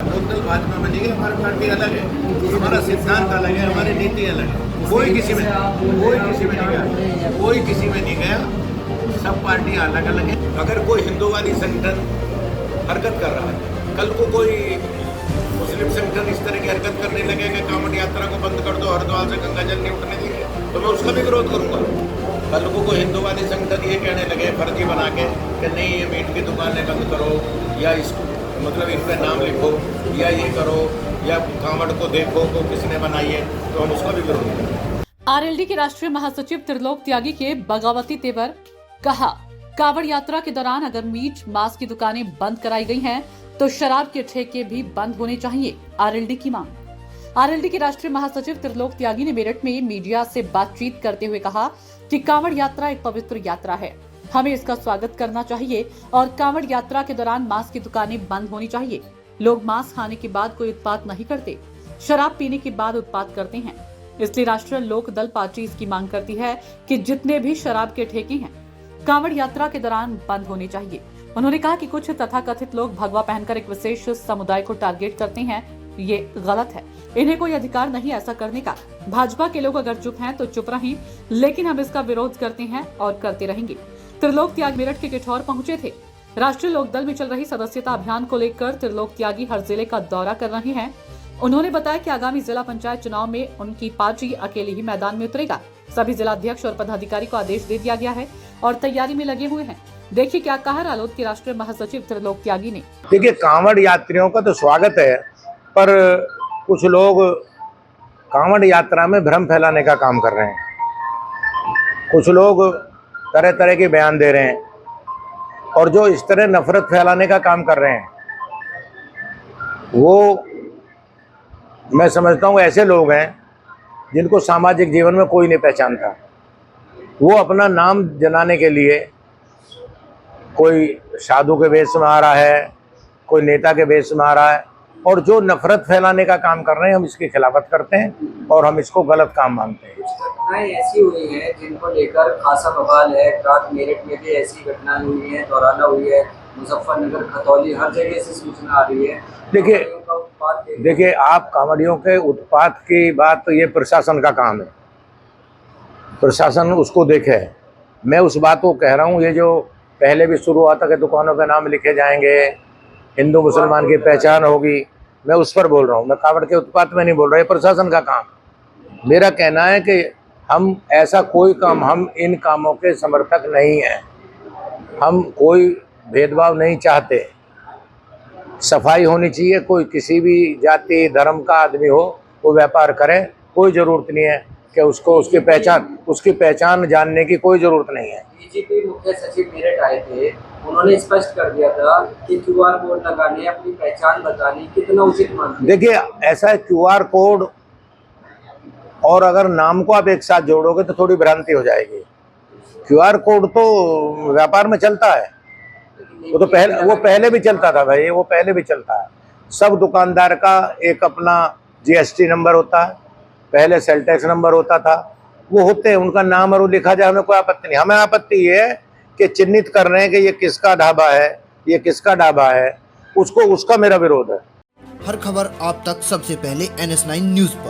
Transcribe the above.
लोकदल भाजपा में नहीं है, हमारी पार्टी अलग है, हमारा सिद्धांत अलग है, हमारी नीति अलग है। कोई किसी में नहीं गया, सब पार्टियां अलग अलग हैं। अगर कोई हिंदूवादी संगठन हरकत कर रहा है, कल को कोई मुस्लिम संगठन इस तरह की हरकत करने लगेगा, कांवड़ यात्रा को बंद कर दो, हरिद्वार से गंगा जल नहीं उठने देंगे, तो मैं उसका भी विरोध करूंगा। कल को कोई हिंदूवादी संगठन ये कहने लगे फर्जी बना के कि नहीं ये मीट की दुकानें बंद करो, या इसको मतलब इन पर नाम लिखो, या ये करो, या कांवड़ को देखो को किसने बनाई है, तो हम उसका भी विरोध करेंगे। आरएलडी के राष्ट्रीय महासचिव त्रिलोक त्यागी के बगावती तेवर कहा, कांवड़ यात्रा के दौरान अगर मीट मांस की दुकानें बंद कराई गई हैं, तो शराब के ठेके भी बंद होने चाहिए। आरएलडी की मांग। आरएलडी के राष्ट्रीय महासचिव त्रिलोक त्यागी ने मेरठ में मीडिया से बातचीत करते हुए कहा कि कांवड़ यात्रा एक पवित्र यात्रा है, हमें इसका स्वागत करना चाहिए और कांवड़ यात्रा के दौरान मांस की दुकानें बंद होनी चाहिए। लोग मांस खाने के बाद कोई उत्पात नहीं करते, शराब पीने के बाद उत्पात करते हैं। इसलिए राष्ट्रीय लोक दल पार्टी इसकी मांग करती है कि जितने भी शराब के ठेके हैं कांवड़ यात्रा के दौरान बंद होने चाहिए। उन्होंने कहा कि कुछ तथाकथित लोग भगवा पहनकर एक विशेष समुदाय को टारगेट करते हैं, ये गलत है, इन्हें कोई अधिकार नहीं ऐसा करने का। भाजपा के लोग अगर चुप हैं तो चुप रहें, लेकिन हम इसका विरोध करते हैं और करते रहेंगे। त्रिलोक त्यागी मेरठ के किठौर पहुंचे थे। राष्ट्रीय लोकदल में चल रही सदस्यता अभियान को लेकर त्रिलोक त्यागी हर जिले का दौरा कर रहे हैं। उन्होंने बताया कि आगामी जिला पंचायत चुनाव में उनकी पार्टी अकेले ही मैदान में उतरेगा। सभी जिला अध्यक्ष और पदाधिकारी को आदेश दे दिया गया है और तैयारी में लगे हुए हैं। देखिए क्या कहा रालोद के राष्ट्रीय महासचिव त्रिलोक त्यागी ने। देखिए, कांवड़ यात्रियों का तो स्वागत है, पर कुछ लोग कांवड़ यात्रा में भ्रम फैलाने का काम कर रहे हैं। कुछ लोग तरह तरह के बयान दे रहे हैं और जो इस तरह नफरत फैलाने का काम कर रहे हैं, वो मैं समझता हूँ ऐसे लोग हैं जिनको सामाजिक जीवन में कोई नहीं पहचानता। वो अपना नाम जनाने के लिए कोई साधु के वेश में आ रहा है, कोई नेता के वेश में आ रहा है, और जो नफरत फैलाने का काम कर रहे हैं हम इसकी खिलाफत करते हैं और हम इसको गलत काम मानते हैं। घटनाएं ऐसी हुई हैं जिनको लेकर खासा बवाल है। रात मेरठ में भी ऐसी घटनाएं हुई हैं, दौराना हुई है, मुजफ्फरनगर, खतौली, हर जगह से सूचना आ रही है। देखिए आप कांवड़ियों के उत्पात की बात, तो ये प्रशासन का काम है, प्रशासन उसको देखे। मैं उस बात को कह रहा हूँ, ये जो पहले भी शुरू हुआ था कि दुकानों के नाम लिखे जाएंगे, हिंदू मुसलमान की पहचान होगी, मैं उस पर बोल रहा हूँ, मैं कांवड़ के उत्पात में नहीं बोल रहा। ये प्रशासन का काम। मेरा कहना है कि हम ऐसा कोई काम, हम इन कामों के समर्थक नहीं हैं, हम कोई भेदभाव नहीं चाहते। सफाई होनी चाहिए, कोई किसी भी जाति धर्म का आदमी हो वो व्यापार करे, कोई ज़रूरत नहीं है कि उसको उसकी पहचान जानने की कोई ज़रूरत नहीं है। बीजेपी मुख्य सचिव मेरठ आए थे, उन्होंने स्पष्ट कर दिया था कि क्यूआर कोड लगाने, अपनी पहचान बतानी कितना उचित मानते हैं। देखिए ऐसा है, क्यूआर कोड और अगर नाम को आप एक साथ जोड़ोगे तो थोड़ी भ्रांति हो जाएगी। क्यूआर कोड तो व्यापार में चलता है, वो पहले भी चलता था भाई, वो पहले भी चलता है। सब दुकानदार का एक अपना जीएसटी नंबर होता है, पहले सेल टैक्स नंबर होता था, वो होते हैं, उनका नाम और वो लिखा जाए, हमें कोई आपत्ति नहीं। हमें आपत्ति ये है कि चिन्हित कर रहे हैं कि ये किसका ढाबा है, ये किसका ढाबा है, उसका मेरा विरोध है। हर खबर आप तक सबसे पहले NS9 न्यूज पर।